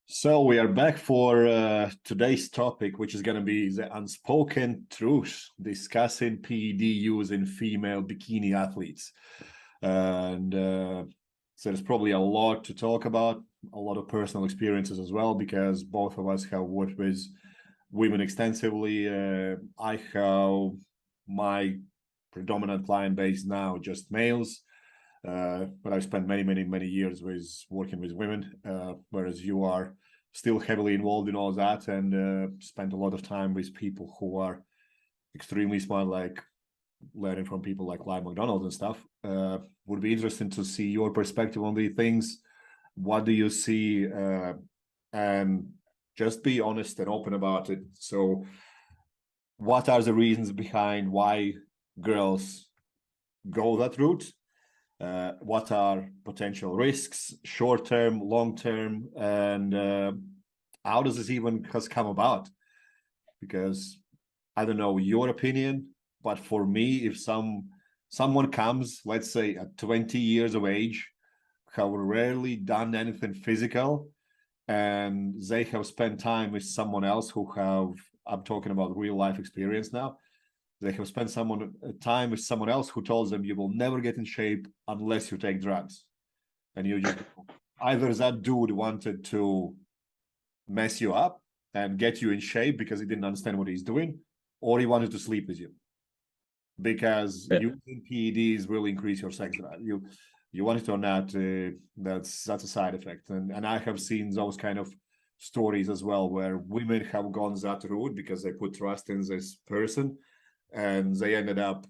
So we are back for today's topic, which is going to be the unspoken truth, discussing PED use in female bikini athletes. And so there's probably a lot to talk about, a lot of personal experiences as well, because both of us have worked with women extensively. I have my predominant client base now, just males. But I've spent many years working with women, whereas you are still heavily involved in all that and spent a lot of time with people who are extremely smart, like learning from people like Lyle McDonald and stuff. Would be interesting to see your perspective on these things. What do you see? And just be honest and open about it. So what are the reasons behind why girls go that route? What are potential risks, short-term, long-term, and how does this even has come about? Because I don't know your opinion, but for me, if someone comes, let's say at 20 years of age, have rarely done anything physical, and they have spent time with someone else who have, I'm talking about real life experience now, they have spent time with someone else who tells them you will never get in shape unless you take drugs. And you just either that dude wanted to mess you up and get you in shape because he didn't understand what he's doing, or he wanted to sleep with you. Because using PEDs will increase your sex drive. You want it or not, that's a side effect. And I have seen those kind of stories as well, where women have gone that route because they put trust in this person, and they ended up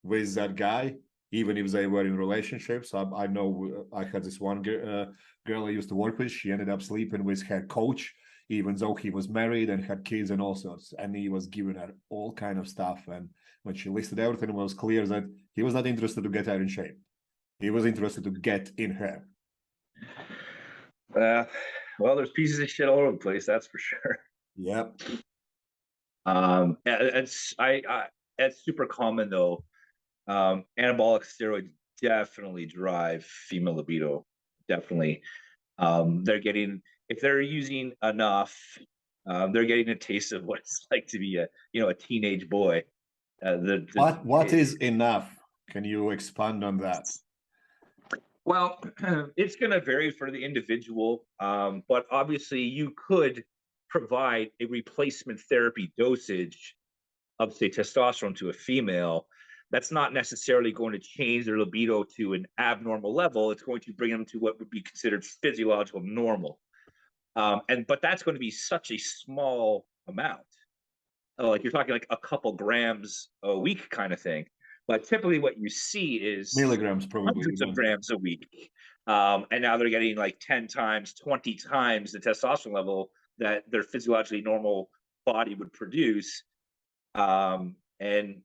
with that guy, even if they were in relationships. I know I had this one girl I used to work with. She ended up sleeping with her coach, even though he was married and had kids and all sorts. And he was giving her all kind of stuff. And when she listed everything, it was clear that he was not interested to get her in shape. He was interested to get in her. Well, there's pieces of shit all over the place, that's for sure. Yep. It's super common though. Anabolic steroids definitely drive female libido. Definitely. If they're using enough, they're getting a taste of what it's like to be a teenage boy. What is enough? Can you expand on that? Well, it's going to vary for the individual, but obviously you could provide a replacement therapy dosage of, say, testosterone to a female. That's not necessarily going to change their libido to an abnormal level. It's going to bring them to what would be considered physiological normal. But that's going to be such a small amount. Like you're talking like a couple grams a week kind of thing. But typically what you see is milligrams, probably hundreds of grams a week. And now they're getting like 10 times, 20 times the testosterone level that their physiologically normal body would produce. And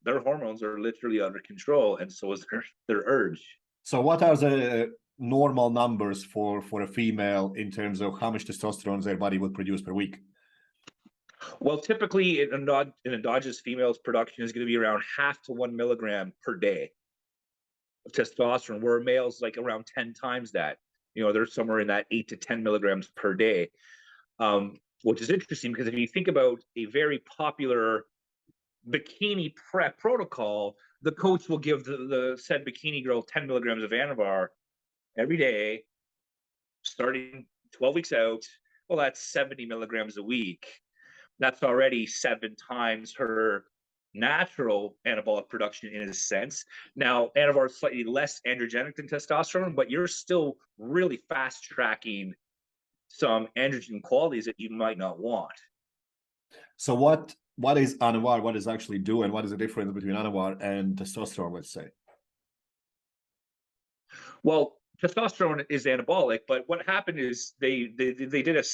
their hormones are literally under control, and so is their urge. So what are the normal numbers for a female in terms of how much testosterone their body would produce per week? Well, typically an endogenous female's production is going to be around 0.5 to 1 milligram per day of testosterone, where a male's like around 10 times that. They're somewhere in that 8 to 10 milligrams per day, which is interesting because if you think about a very popular bikini prep protocol, the coach will give the said bikini girl 10 milligrams of Anavar every day, starting 12 weeks out. Well, that's 70 milligrams a week. That's already 7 times her natural anabolic production in a sense. Now, Anavar is slightly less androgenic than testosterone, but you're still really fast tracking some androgen qualities that you might not want. So what is Anavar? What does it actually do, and what is the difference between Anavar and testosterone, let's say? Well, testosterone is anabolic, but what happened is they did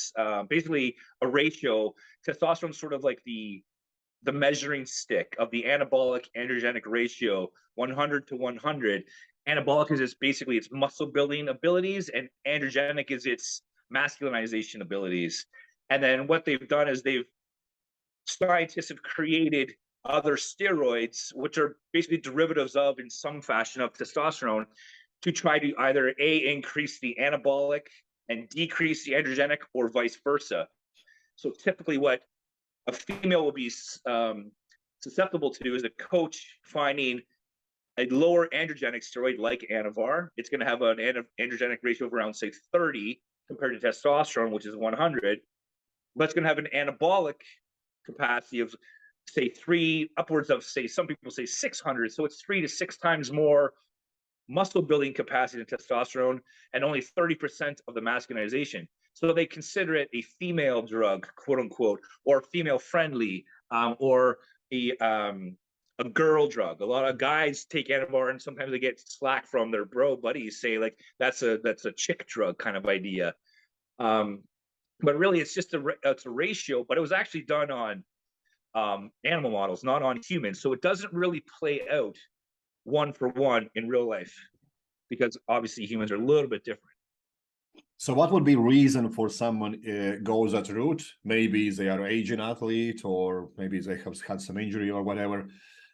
basically a ratio. Testosterone is sort of like the measuring stick of the anabolic androgenic ratio, 100 to 100. Anabolic is basically its muscle building abilities, and androgenic is its masculinization abilities. And then what they've done is scientists have created other steroids, which are basically derivatives of, in some fashion, of testosterone, to try to either increase the anabolic and decrease the androgenic, or vice versa. So typically what a female will be susceptible to is a coach finding a lower androgenic steroid like Anavar. It's going to have an androgenic ratio of around, say, 30 compared to testosterone, which is 100. But it's going to have an anabolic capacity of, say, upwards of, say, some people say 600. So it's 3 to 6 times more muscle building capacity than testosterone, and only 30% of the masculinization. So they consider it a female drug, quote unquote, or female friendly, or a girl drug. A lot of guys take Anavar, and sometimes they get slack from their bro buddies, say like that's a chick drug kind of idea. But really, it's just it's a ratio. But it was actually done on animal models, not on humans. So it doesn't really play out one for one in real life, because obviously humans are a little bit different. So what would be reason for someone goes that route? Maybe they are aging athlete, or maybe they have had some injury or whatever.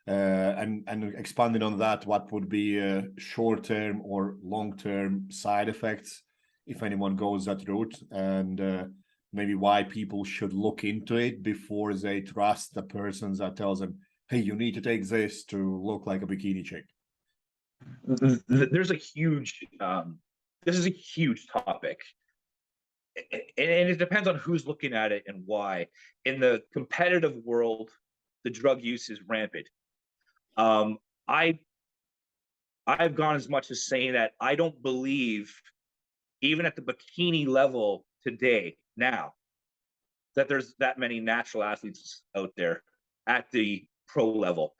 And expanding on that, what would be short-term or long-term side effects if anyone goes that route, and maybe why people should look into it before they trust the person that tells them, hey, you need to take this to look like a bikini chick? There's a huge, this is a huge topic. And it depends on who's looking at it and why. In the competitive world, the drug use is rampant. I've gone as much as saying that I don't believe, even at the bikini level today, now, that there's that many natural athletes out there at the pro level.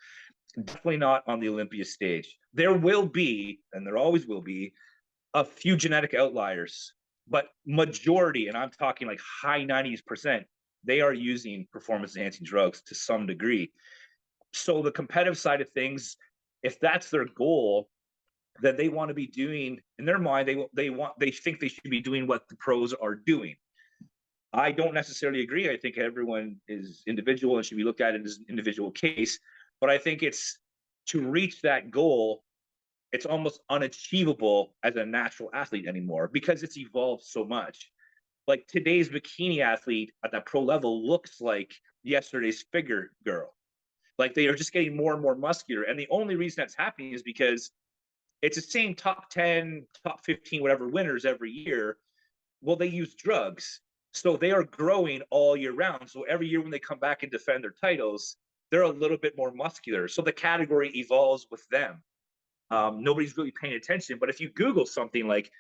Definitely not on the Olympia stage. There will be, and there always will be, a few genetic outliers, but majority, and I'm talking like high 90%, they are using performance enhancing drugs to some degree. So the competitive side of things, if that's their goal, then they want to be doing, in their mind, they think they should be doing what the pros are doing. I don't necessarily agree. I think everyone is individual and should be looked at as an individual case. But I think it's, to reach that goal, it's almost unachievable as a natural athlete anymore, because it's evolved so much. Like today's bikini athlete at that pro level looks like yesterday's figure girl. Like they are just getting more and more muscular. And the only reason that's happening is because it's the same top 10, top 15, whatever winners every year. Well, they use drugs. So they are growing all year round. So every year when they come back and defend their titles, they're a little bit more muscular. So the category evolves with them. Nobody's really paying attention. But if you Google something like,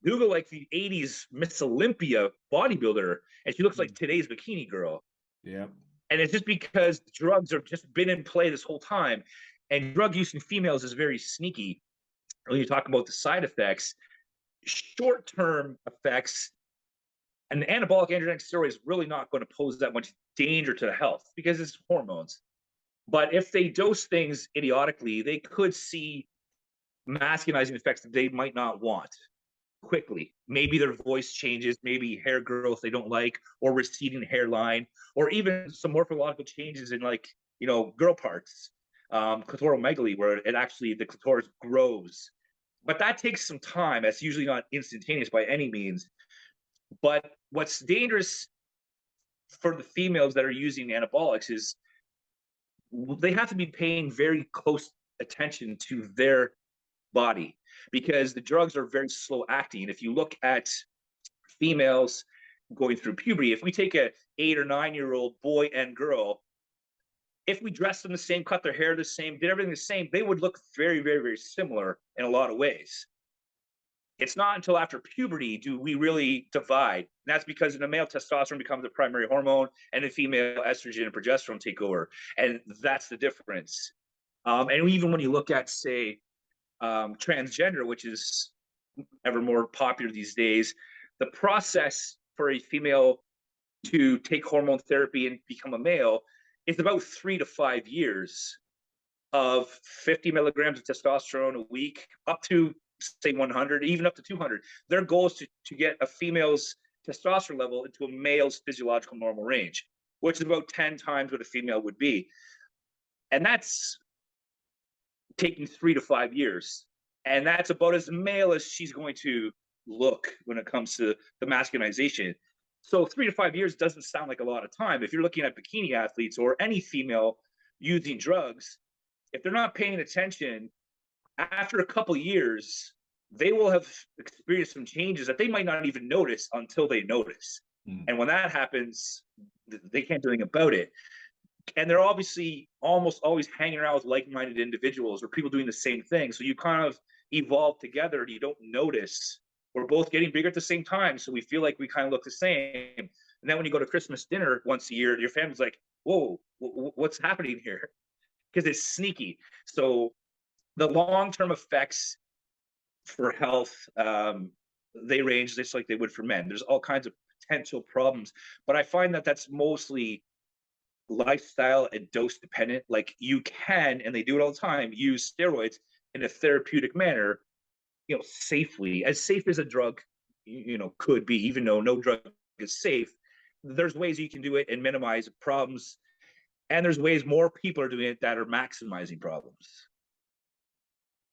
Google like the 80s Miss Olympia bodybuilder, and she looks like today's bikini girl. Yeah. And it's just because drugs have just been in play this whole time. And drug use in females is very sneaky. When you talk about the side effects, short-term effects, an anabolic androgenic steroid is really not going to pose that much danger to the health because it's hormones. But if they dose things idiotically, they could see masculinizing effects that they might not want quickly. Maybe their voice changes, maybe hair growth they don't like, or receding hairline, or even some morphological changes in, like, girl parts, clitoromegaly, where it actually, the clitoris grows. But that takes some time. That's usually not instantaneous by any means. But what's dangerous for the females that are using anabolics is they have to be paying very close attention to their body, because the drugs are very slow acting. If you look at females going through puberty, if we take a 8 or 9-year-old boy and girl, if we dressed them the same, cut their hair the same, did everything the same, they would look very, very, very similar in a lot of ways. It's not until after puberty do we really divide. And that's because in a male, testosterone becomes the primary hormone, and in female, estrogen and progesterone take over. And that's the difference. And even when you look at, say, transgender, which is ever more popular these days, the process for a female to take hormone therapy and become a male is about 3 to 5 years of 50 milligrams of testosterone a week, up to, say, 100, even up to 200. Their goal is to get a female's testosterone level into a male's physiological normal range, which is about 10 times what a female would be. And that's taking 3 to 5 years. And that's about as male as she's going to look when it comes to the masculinization. So 3 to 5 years doesn't sound like a lot of time. If you're looking at bikini athletes or any female using drugs, if they're not paying attention, after a couple years, they will have experienced some changes that they might not even notice until they notice. And when that happens, they can't do anything about it. And they're obviously almost always hanging around with like-minded individuals or people doing the same thing. So you kind of evolve together and you don't notice. We're both getting bigger at the same time, so we feel like we kind of look the same. And then when you go to Christmas dinner once a year, your family's like, whoa, what's happening here? Because it's sneaky. So the long-term effects for health, they range just like they would for men. There's all kinds of potential problems, but I find that that's mostly lifestyle and dose dependent. Like you can, and they do it all the time, use steroids in a therapeutic manner, safely, as safe as a drug, could be, even though no drug is safe. There's ways you can do it and minimize problems. And there's ways more people are doing it that are maximizing problems.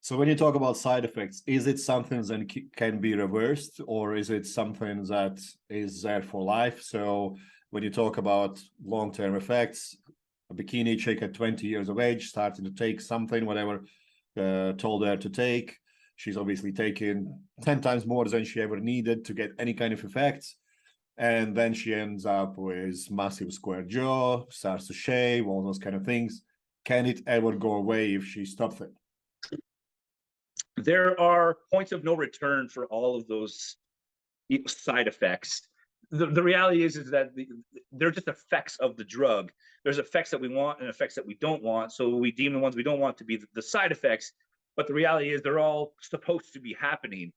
So when you talk about side effects, is it something that can be reversed, or is it something that is there for life? So when you talk about long-term effects, a bikini chick at 20 years of age starting to take something, whatever told her to take, she's obviously taking 10 times more than she ever needed to get any kind of effects. And then she ends up with massive square jaw, starts to shave, all those kind of things. Can it ever go away if she stops it? There are points of no return for all of those side effects. The reality is that they're just effects of the drug. There's effects that we want and effects that we don't want. So we deem the ones we don't want to be the side effects. But the reality is they're all supposed to be happening.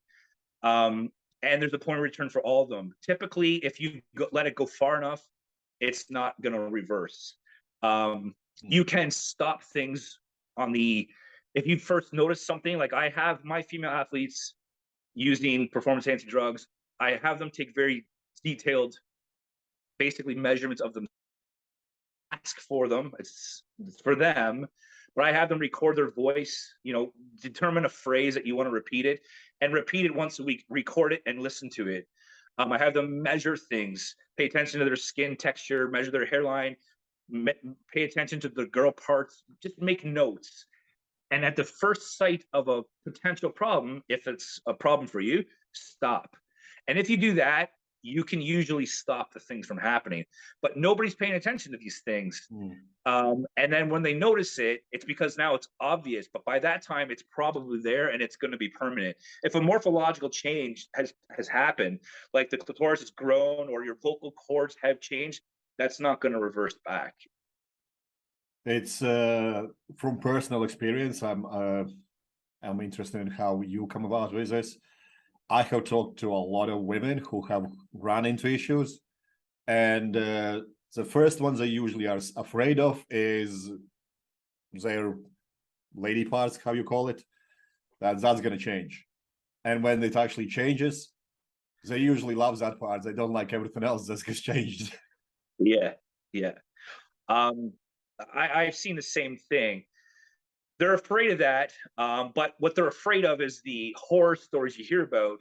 And there's a point of return for all of them. Typically, if you let it go far enough, it's not going to reverse. You can stop things if you first notice something, like I have my female athletes using performance-enhancing drugs, I have them take very detailed, basically measurements of them, ask for them, it's for them, but I have them record their voice, determine a phrase that you want to repeat it, and repeat it once a week, record it and listen to it. I have them measure things, pay attention to their skin texture, measure their hairline, pay attention to the girl parts, just make notes. And at the first sight of a potential problem, if it's a problem for you, stop. And if you do that, you can usually stop the things from happening. But nobody's paying attention to these things. And then when they notice it, it's because now it's obvious. But by that time, it's probably there and it's going to be permanent. If a morphological change has happened, like the clitoris has grown or your vocal cords have changed, that's not going to reverse back. It's from personal experience. I'm interested in how you come about with this. I have talked to a lot of women who have run into issues, and the first ones they usually are afraid of is their lady parts, how you call it. That's going to change, and when it actually changes, they usually love that part. They don't like everything else that gets changed. Yeah. I've seen the same thing. They're afraid of that, but what they're afraid of is the horror stories you hear about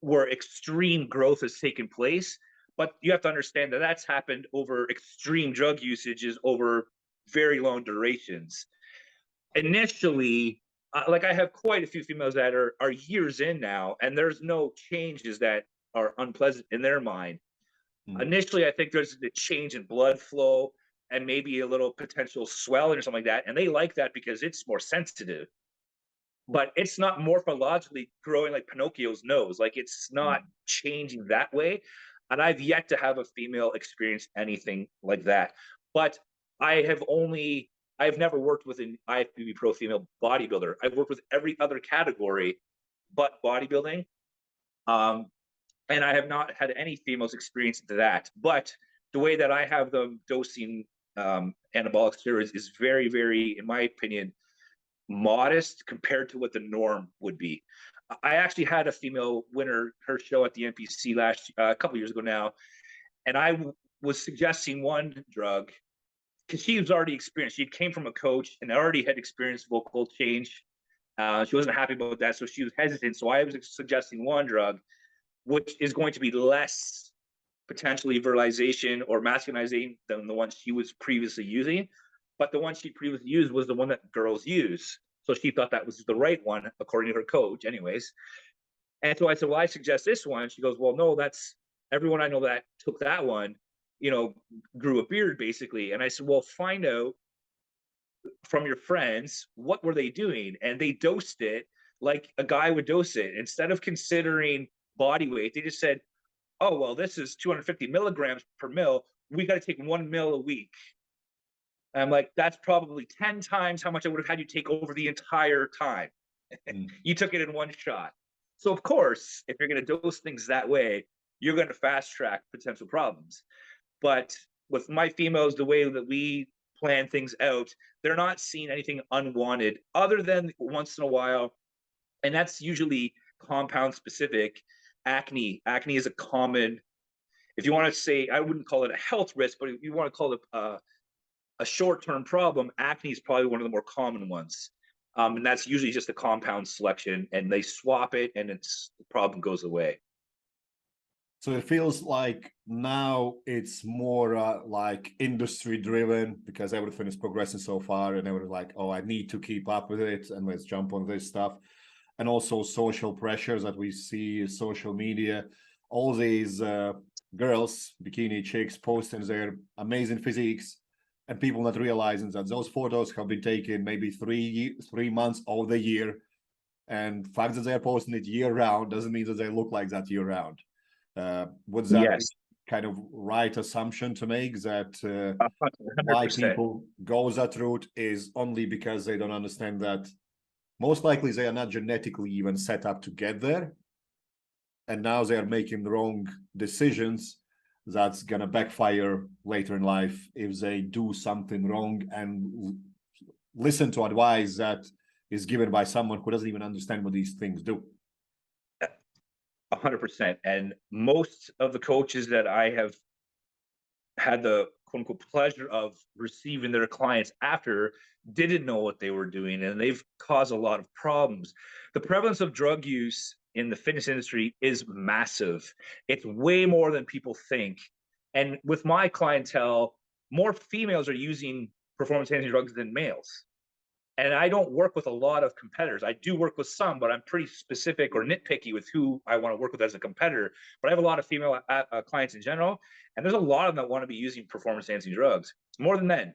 where extreme growth has taken place. But you have to understand that that's happened over extreme drug usages over very long durations. Initially, like I have quite a few females that are years in now, and there's no changes that are unpleasant in their mind. Initially, I think there's a change in blood flow and maybe a little potential swelling or something like that. And they like that because it's more sensitive. But it's not morphologically growing like Pinocchio's nose. Like it's not changing that way. And I've yet to have a female experience anything like that. But I've never worked with an IFBB Pro female bodybuilder. I've worked with every other category but bodybuilding. And I have not had any females experience that. But the way that I have them dosing anabolic steroids is very, very, in my opinion, modest compared to what the norm would be. I actually had a female winner her show at the NPC a couple years ago now, and I was suggesting one drug because she was already experienced. She came from a coach and already had experienced vocal change She wasn't happy about that, so she was hesitant. So I was suggesting one drug, which is going to be less potentially virilization or masculinizing than the one she was previously using. But the one she previously used was the one that girls use. So she thought that was the right one, according to her coach, anyways. And so I said, well, I suggest this one. She goes, well, no, that's everyone I know that took that one, grew a beard basically. And I said, well, find out from your friends, what were they doing? And they dosed it like a guy would dose it. Instead of considering body weight, they just said, oh, well, this is 250 milligrams per mil. We got to take 1 mil a week. I'm like, that's probably 10 times how much I would have had you take over the entire time. You took it in one shot. So, of course, if you're going to dose things that way, you're going to fast track potential problems. But with my females, the way that we plan things out, they're not seeing anything unwanted other than once in a while. And that's usually compound specific. Acne is a common, if you want to say, I wouldn't call it a health risk, but if you want to call it a short-term problem, acne is probably one of the more common ones. And that's usually just a compound selection, and they swap it and the problem goes away. So it feels like now it's more like industry driven because everything is progressing so far and everyone's like, oh, I need to keep up with it and let's jump on this stuff. And also social pressures that we see, social media, all these girls, bikini chicks posting their amazing physiques and people not realizing that those photos have been taken maybe 3 months of the year. And the fact that they're posting it year round doesn't mean that they look like that year round. Would that be kind of right assumption to make that why people go that route is only because they don't understand that most likely they are not genetically even set up to get there, and now they are making the wrong decisions that's gonna backfire later in life if they do something wrong and listen to advice that is given by someone who doesn't even understand what these things do. 100%. And most of the coaches that I have had the quote unquote pleasure of receiving their clients after didn't know what they were doing, and they've caused a lot of problems. The prevalence of drug use in the fitness industry is massive. It's way more than people think. And with my clientele, more females are using performance enhancing drugs than males. And I don't work with a lot of competitors. I do work with some, but I'm pretty specific or nitpicky with who I want to work with as a competitor. But I have a lot of female clients in general, and there's a lot of them that want to be using performance enhancing drugs more than men.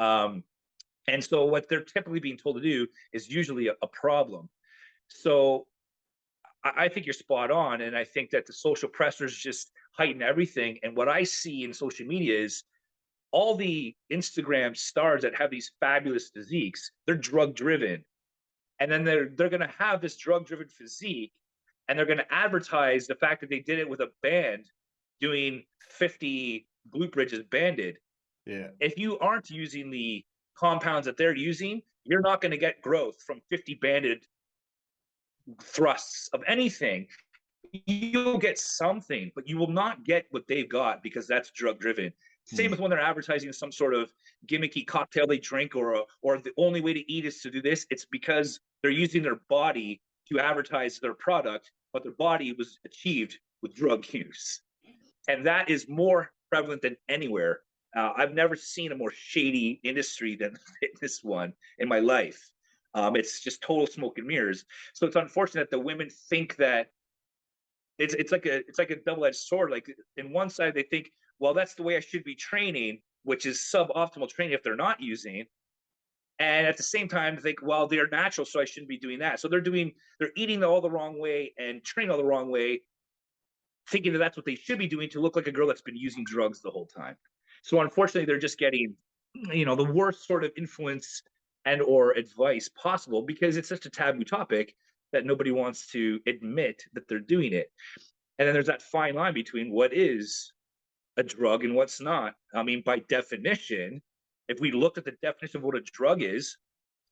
And so what they're typically being told to do is usually a problem. So I think you're spot on, and I think that the social pressures just heighten everything. And what I see in social media is all the Instagram stars that have these fabulous physiques, they're drug driven. And then they're going to have this drug driven physique, and they're going to advertise the fact that they did it with a band doing 50 glute bridges banded. Yeah. If you aren't using the compounds that they're using, you're not going to get growth from 50 banded thrusts of anything. You'll get something, but you will not get what they've got because that's drug driven. Same with when they're advertising some sort of gimmicky cocktail they drink, or the only way to eat is to do this. It's because they're using their body to advertise their product, but their body was achieved with drug use. And that is more prevalent than anywhere. I've never seen a more shady industry than this one in my life. It's just total smoke and mirrors. So it's unfortunate that the women think that it's like a double-edged sword. Like in one side, they think, well, that's the way I should be training, which is suboptimal training if they're not using. And at the same time, they think, well, they're natural, so I shouldn't be doing that. So they're eating all the wrong way and training all the wrong way, thinking that that's what they should be doing to look like a girl that's been using drugs the whole time. So unfortunately, they're just getting, the worst sort of influence and or advice possible because it's such a taboo topic that nobody wants to admit that they're doing it. And then there's that fine line between what is a drug and what's not. I mean, by definition, if we looked at the definition of what a drug is,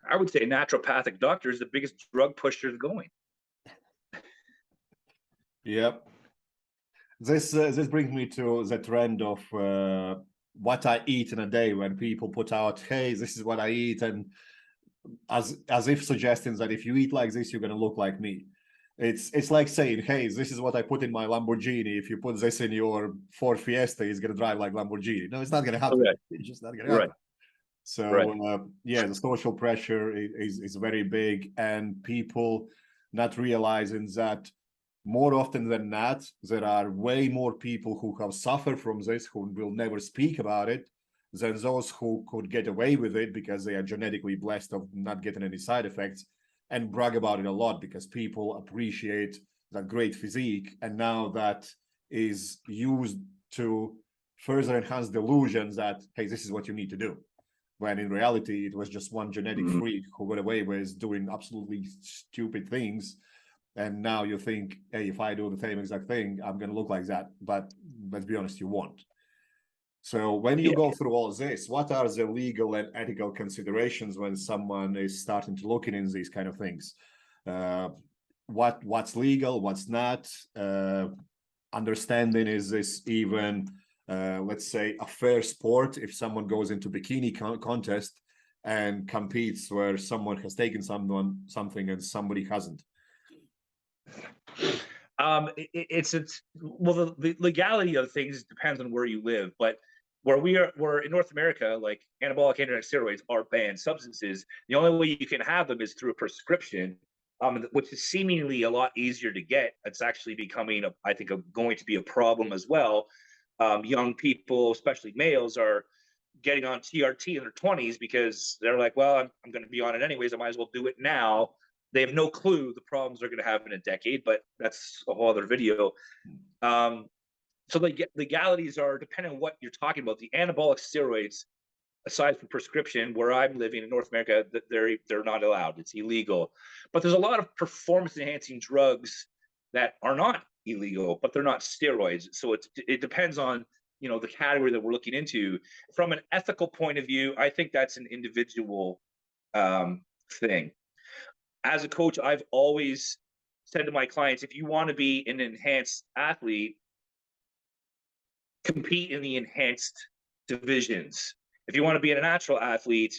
I would say a naturopathic doctor is the biggest drug pusher going. Yep. This brings me to the trend of what I eat in a day when people put out, hey, this is what I eat. And as if suggesting that if you eat like this, you're going to look like me. It's like saying, hey, this is what I put in my Lamborghini. If you put this in your Ford Fiesta, it's going to drive like Lamborghini. No, it's not going to happen. Okay. It's just not going to Right. happen. So Right. yeah, the social pressure is very big, and people not realizing that more often than not, there are way more people who have suffered from this who will never speak about it than those who could get away with it because they are genetically blessed of not getting any side effects, and brag about it a lot because people appreciate that great physique, and now that is used to further enhance delusions that, hey, this is what you need to do, when in reality it was just one genetic Mhm. freak who got away with doing absolutely stupid things. And now you think, hey, if I do the same exact thing, I'm going to look like that. But let's be honest, you won't. So when you Yeah. go through all this, what are the legal and ethical considerations when someone is starting to look in these kind of things? What's legal, what's not? Understanding, is this even, let's say, a fair sport if someone goes into bikini contest and competes where someone has taken something and somebody hasn't? It's well, the legality of things depends on where you live, but we're in North America, like anabolic androgen steroids are banned substances. The only way you can have them is through a prescription, which is seemingly a lot easier to get. It's actually becoming, I think, going to be a problem as well. Young people, especially males, are getting on TRT in their 20s because they're like, well, I'm going to be on it anyways. I might as well do it now. They have no clue the problems they're going to have in a decade, but that's a whole other video. So the legalities are depending on what you're talking about. The anabolic steroids, aside from prescription, where I'm living in North America, they're not allowed. It's illegal. But there's a lot of performance enhancing drugs that are not illegal, but they're not steroids. So it depends on the category that we're looking into. From an ethical point of view, I think that's an individual thing. As a coach, I've always said to my clients, if you want to be an enhanced athlete, compete in the enhanced divisions. If you want to be a natural athlete,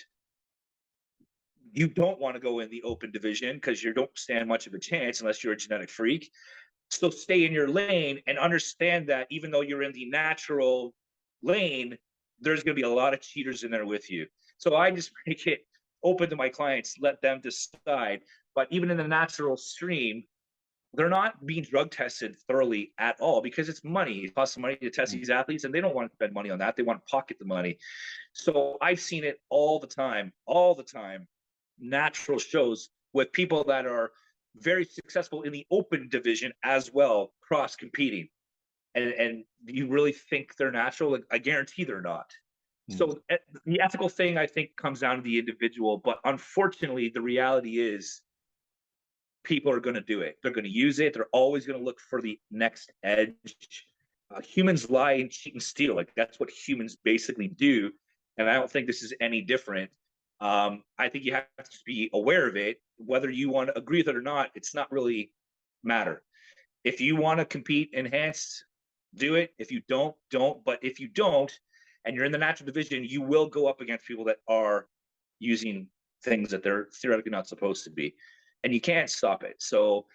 you don't want to go in the open division because you don't stand much of a chance unless you're a genetic freak. So stay in your lane and understand that even though you're in the natural lane, there's going to be a lot of cheaters in there with you. So I just make it open to my clients, let them decide. But even in the natural stream, they're not being drug tested thoroughly at all because it's money. It costs money to test these athletes, and they don't want to spend money on that. They want to pocket the money. So I've seen it all the time, natural shows with people that are very successful in the open division as well, cross competing. And you really think they're natural? Like, I guarantee they're not. So the ethical thing, I think, comes down to the individual. But unfortunately, the reality is people are going to do it. They're going to use it. They're always going to look for the next edge. Humans lie and cheat and steal. Like, that's what humans basically do. And I don't think this is any different. I think you have to be aware of it. Whether you want to agree with it or not, it's not really matter. If you want to compete enhanced, do it. If you don't. But if you don't, and you're in the natural division, you will go up against people that are using things that they're theoretically not supposed to be, and you can't stop it. So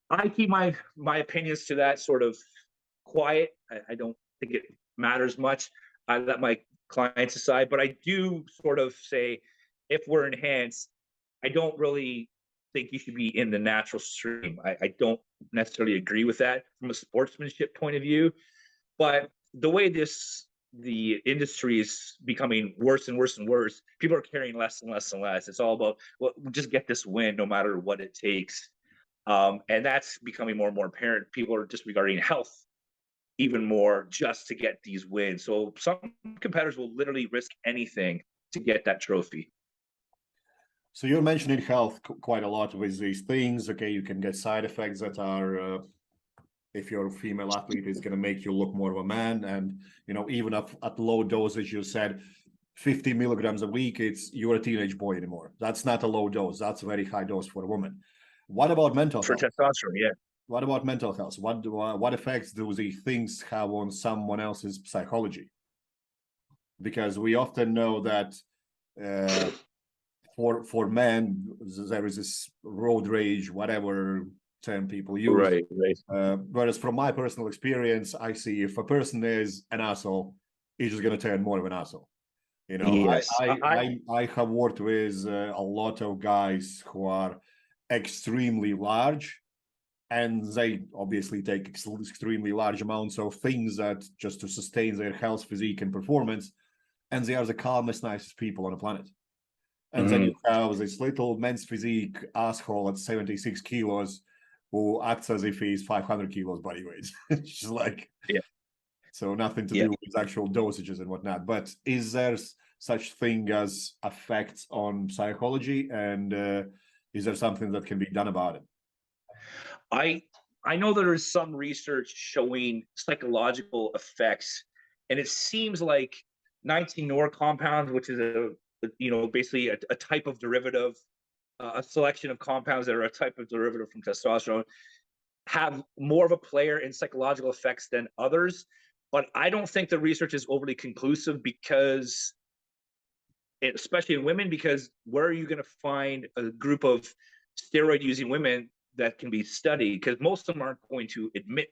I keep my opinions to that sort of quiet. I don't think it matters much. I let my clients decide, but I do sort of say, if we're enhanced, I don't really think you should be in the natural stream. I don't necessarily agree with that from a sportsmanship point of view, but the way the industry is becoming worse and worse and worse, people are carrying less and less and less. It's all about, well, just get this win no matter what it takes. And that's becoming more and more apparent. People are disregarding health even more just to get these wins. So some competitors will literally risk anything to get that trophy. So you're mentioning health quite a lot with these things. Okay, you can get side effects that are, if you're a female athlete, is going to make you look more of a man. And, even at low dosage, you said 50 milligrams a week, you're a teenage boy anymore. That's not a low dose. That's a very high dose for a woman. What about mental For health? testosterone, yeah. What about mental health? What effects do these things have on someone else's psychology? Because we often know that for men, there is this road rage, whatever term people use. Right, right. Whereas from my personal experience, I see if a person is an asshole, he's just going to turn more of an asshole. You know, Yes. I have worked with a lot of guys who are extremely large, and they obviously take extremely large amounts of things that just to sustain their health, physique, and performance, and they are the calmest, nicest people on the planet. And then you have this little men's physique asshole at 76 kilos who acts as if he's 500 kilos body weight. It's just like, yeah. so nothing to Yeah. do with actual dosages and whatnot. But is there such thing as effects on psychology? And is there something that can be done about it? I know there is some research showing psychological effects, and it seems like 19-nor compounds, which is basically a type of derivative, a selection of compounds that are a type of derivative from testosterone, have more of a player in psychological effects than others. But I don't think the research is overly conclusive because, especially in women, because where are you going to find a group of steroid using women that can be studied? Because most of them aren't going to admit.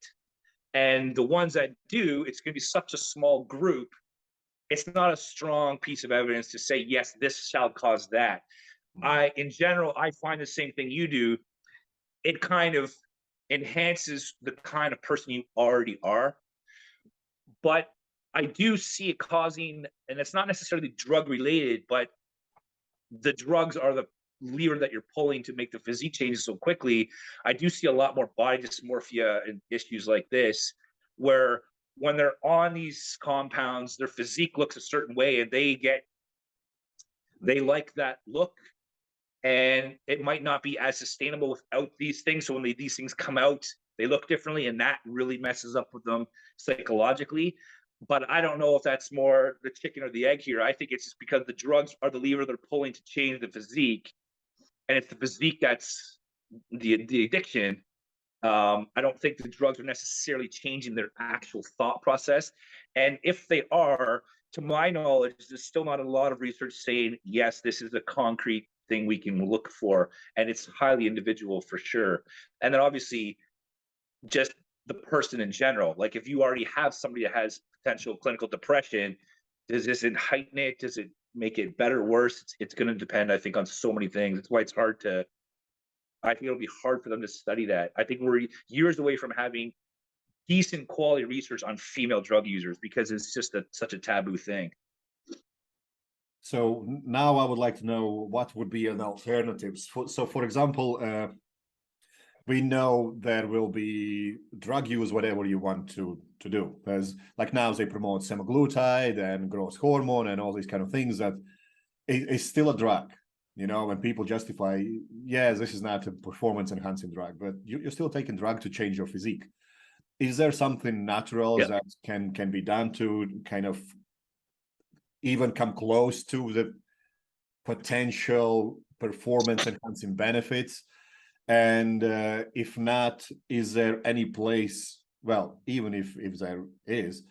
And the ones that do, it's going to be such a small group. It's not a strong piece of evidence to say, yes, this shall cause that. In general, I find the same thing you do. It kind of enhances the kind of person you already are. But I do see it causing, and it's not necessarily drug related, but the drugs are the lever that you're pulling to make the physique changes so quickly. I do see a lot more body dysmorphia and issues like this, where when they're on these compounds, their physique looks a certain way and they like that look, and it might not be as sustainable without these things. So when these things come out, they look differently, and that really messes up with them psychologically. But I don't know if that's more the chicken or the egg here. I think it's just because the drugs are the lever they're pulling to change the physique, and it's the physique that's the addiction. I don't think the drugs are necessarily changing their actual thought process. And if they are, to my knowledge, there's still not a lot of research saying, yes, this is a concrete thing we can look for. And it's highly individual for sure. And then obviously, just the person in general. Like if you already have somebody that has potential clinical depression, does this heighten it? Does it make it better or worse? It's going to depend, I think, on so many things. That's why it's hard to, I think it'll be hard for them to study that. I think we're years away from having decent quality research on female drug users because it's just such a taboo thing. So now I would like to know what would be an alternative. So for example, we know there will be drug use, whatever you want to do. There's like now they promote semaglutide and growth hormone and all these kind of things that is still a drug. You know, when people justify, yeah, this is not a performance enhancing drug, but you're still taking drug to change your physique. Is there something natural that can be done to kind of even come close to the potential performance enhancing benefits? And if not, is there any place, well, even if there is,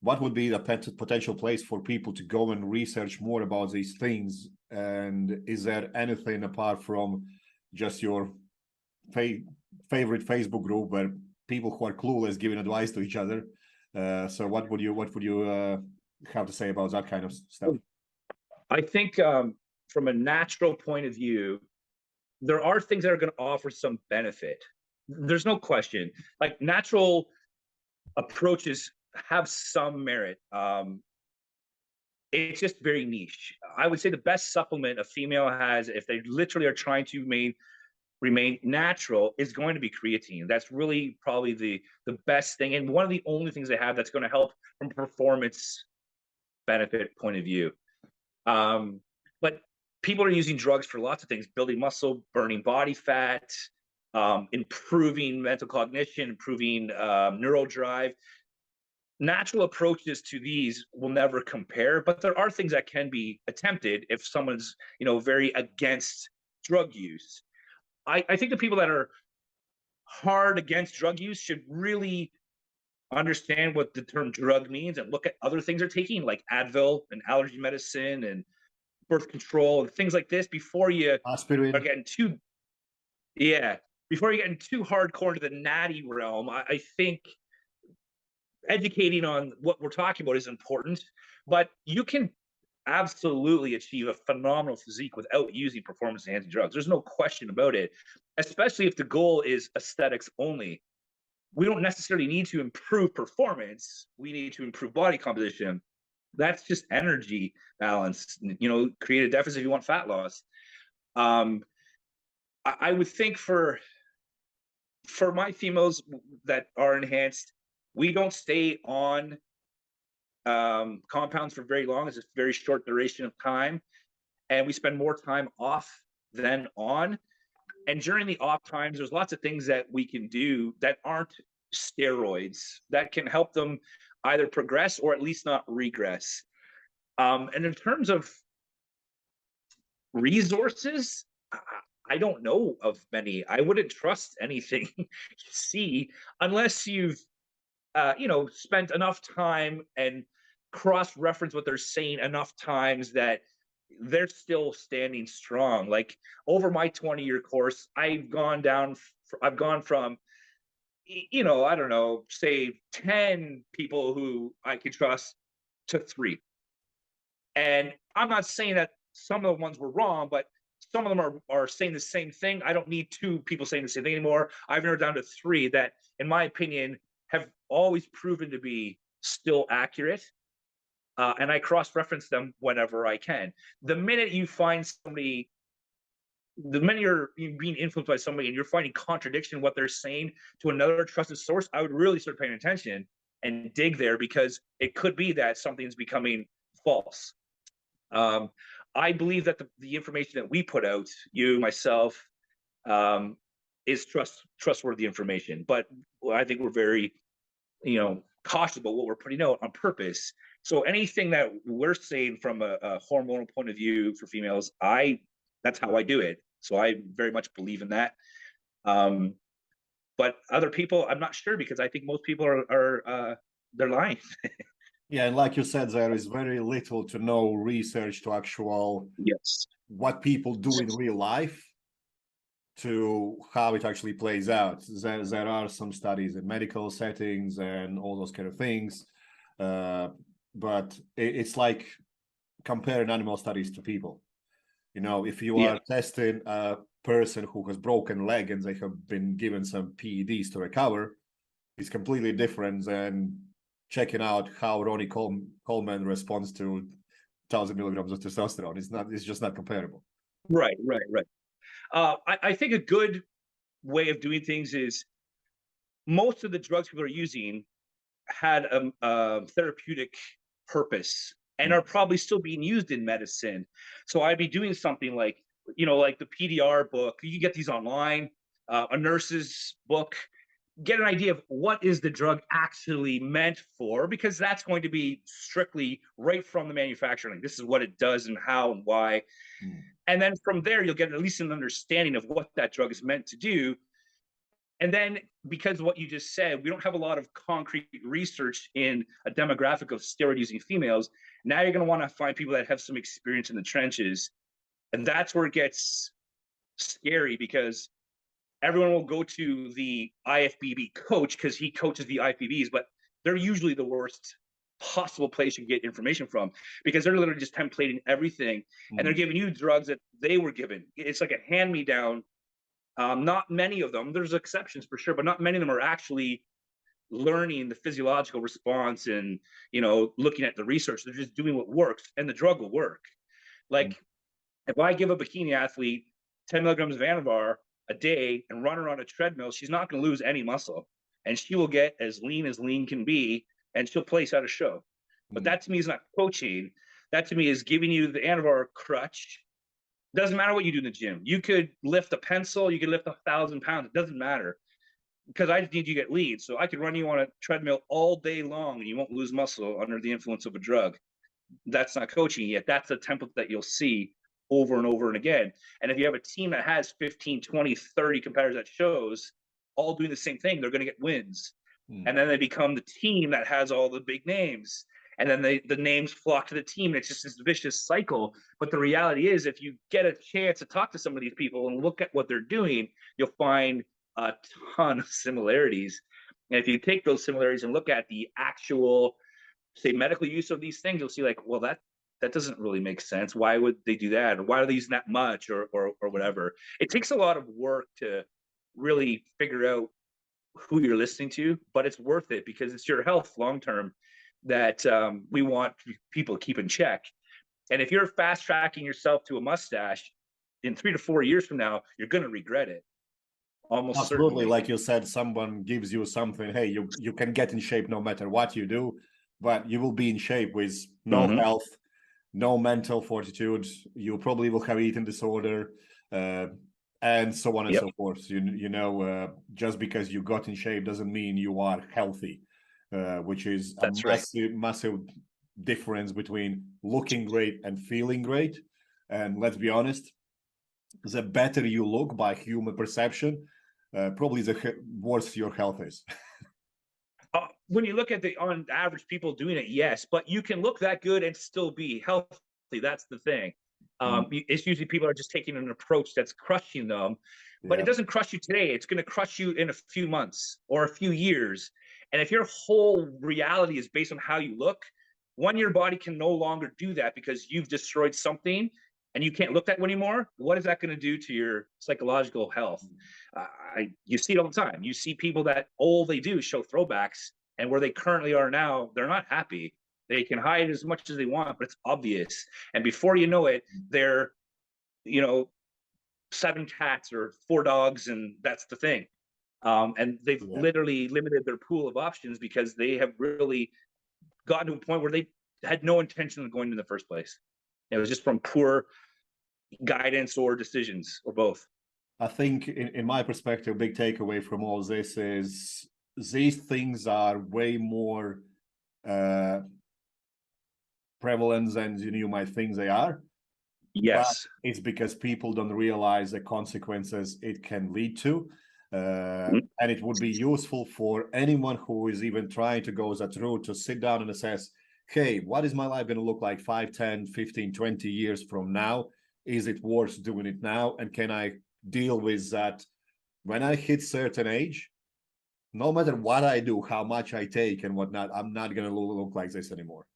what would be the potential place for people to go and research more about these things? And is there anything apart from just your favorite Facebook group where people who are clueless giving advice to each other? So what would you have to say about that kind of stuff? I think from a natural point of view, there are things that are going to offer some benefit. There's no question. Like natural approaches have some merit. It's just very niche. I would say the best supplement a female has, if they literally are trying to remain natural, is going to be creatine. That's really probably the best thing, and one of the only things they have that's going to help from a performance benefit point of view. But people are using drugs for lots of things: building muscle, burning body fat, improving mental cognition, improving neural drive. Natural approaches to these will never compare, but there are things that can be attempted if someone's very against drug use. I think the people that are hard against drug use should really understand what the term drug means and look at other things they're taking, like Advil and allergy medicine and birth control and things like this before you are Aspirin. getting too, yeah, before you're getting too hardcore into the natty realm. I think educating on what we're talking about is important, but you can absolutely achieve a phenomenal physique without using performance enhancing drugs. There's no question about it, especially if the goal is aesthetics only. We don't necessarily need to improve performance. We need to improve body composition. That's just energy balance, create a deficit if you want fat loss. Um, I would think for my females that are enhanced, we don't stay on compounds for very long. It's a very short duration of time, and we spend more time off than on. And during the off times, there's lots of things that we can do that aren't steroids that can help them either progress or at least not regress. And in terms of resources, I don't know of many. I wouldn't trust anything you see unless you've spent enough time and cross-reference what they're saying enough times that they're still standing strong. Like over my 20-year course, I've gone from, I don't know, say 10 people who I could trust to 3. And I'm not saying that some of the ones were wrong, but some of them are saying the same thing. I don't need 2 people saying the same thing anymore. I've narrowed down to 3 that, in my opinion, have always proven to be still accurate. And I cross-reference them whenever I can. The minute you find somebody, the minute you're being influenced by somebody and you're finding contradiction in what they're saying to another trusted source, I would really start paying attention and dig there, because it could be that something's becoming false. I believe that the information that we put out, you, myself, is trustworthy information. But I think we're very, cautious about what we're putting out on purpose. So anything that we're saying from a hormonal point of view for females, that's how I do it. So I very much believe in that. But other people, I'm not sure, because I think most people are they're lying. Yeah, and like you said, there is very little to no research to actual Yes. what people do in real life to how it actually plays out. There are some studies in medical settings and all those kind of things, but it's like comparing animal studies to people. If you are testing a person who has broken leg and they have been given some PEDs to recover, it's completely different than checking out how Ronnie Coleman responds to 1,000 milligrams of testosterone. It's just not comparable. Right. I think a good way of doing things is, most of the drugs people are using had a therapeutic purpose and are probably still being used in medicine. So I'd be doing something like, like the PDR book. You can get these online, a nurse's book. Get an idea of what is the drug actually meant for, because that's going to be strictly right from the manufacturer. Like, this is what it does and how and why. And then from there, you'll get at least an understanding of what that drug is meant to do. And then, because of what you just said, we don't have a lot of concrete research in a demographic of steroid-using females. Now you're going to want to find people that have some experience in the trenches. And that's where it gets scary, because everyone will go to the IFBB coach because he coaches the IFBBs, but they're usually the worst possible place you can get information from, because they're literally just templating everything, and they're giving you drugs that they were given. It's like a hand-me-down. Not many of them, there's exceptions for sure, but not many of them are actually learning the physiological response and, looking at the research. They're just doing what works, and the drug will work. Like, if I give a bikini athlete 10 milligrams of Anavar a day and run her on a treadmill, she's not going to lose any muscle, and she will get as lean can be, and she'll place out a show. But that to me is not coaching. That to me is giving you the Anavar crutch. Doesn't matter what you do in the gym. You could lift a pencil, you could lift 1,000 pounds. It doesn't matter, because I just need you to get lean. So I could run you on a treadmill all day long and you won't lose muscle under the influence of a drug. That's not coaching yet. That's a template that you'll see over and over and again. And if you have a team that has 15, 20, 30 competitors at shows, all doing the same thing, they're going to get wins. And then they become the team that has all the big names. and then the names flock to the team, and it's just this vicious cycle. But the reality is, if you get a chance to talk to some of these people and look at what they're doing, you'll find a ton of similarities. And if you take those similarities and look at the actual, say, medical use of these things, you'll see like, well, that doesn't really make sense. Why would they do that? Or why are they using that much, or whatever? It takes a lot of work to really figure out who you're listening to, but it's worth it because it's your health long term that we want people to keep in check. And if you're fast tracking yourself to a mustache, in 3 to 4 years from now, you're going to regret it. Almost Absolutely. certainly. Like you said, someone gives you something, hey, you can get in shape no matter what you do, but you will be in shape with no health, no mental fortitude. You probably will have eating disorder, and so on and so forth. You know, just because you got in shape doesn't mean you are healthy, which is a massive difference between looking great and feeling great. And let's be honest, the better you look by human perception, probably the worse your health is. When you look at the on average people doing it, yes, but you can look that good and still be healthy. That's the thing. It's usually people are just taking an approach that's crushing them, but it doesn't crush you today. It's going to crush you in a few months or a few years. And if your whole reality is based on how you look, your body can no longer do that because you've destroyed something and you can't look that way anymore. What is that going to do to your psychological health? You see it all the time. You see people that all they do is show throwbacks, and where they currently are now, they're not happy. They can hide as much as they want, but it's obvious. And before you know it, they're, 7 cats or 4 dogs, and that's the thing. And they've literally limited their pool of options because they have really gotten to a point where they had no intention of going in the first place. It was just from poor guidance or decisions, or both. I think in my perspective, big takeaway from all this is these things are way more prevalent than you might think they are. Yes. But it's because people don't realize the consequences it can lead to. And it would be useful for anyone who is even trying to go that route to sit down and assess, hey, what is my life going to look like 5, 10, 15, 20 years from now? Is it worth doing it now? And can I deal with that when I hit certain age? No matter what I do, how much I take and whatnot, I'm not going to look like this anymore.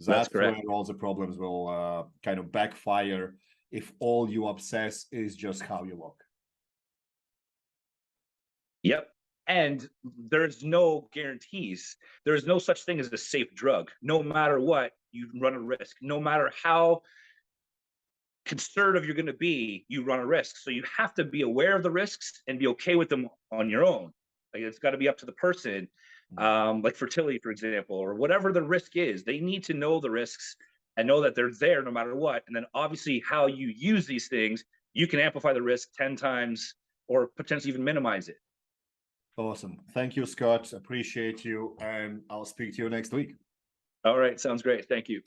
That's where all the problems will kind of backfire if all you obsess is just how you look. Yep. And there's no guarantees. There's no such thing as a safe drug. No matter what, you run a risk. No matter how conservative you're going to be, you run a risk. So you have to be aware of the risks and be okay with them on your own. Like, it's got to be up to the person. Like fertility, for example, or whatever the risk is, they need to know the risks and know that they're there no matter what. And then obviously how you use these things, you can amplify the risk 10 times or potentially even minimize it. Awesome. Thank you, Scott. Appreciate you. And I'll speak to you next week. All right. Sounds great. Thank you.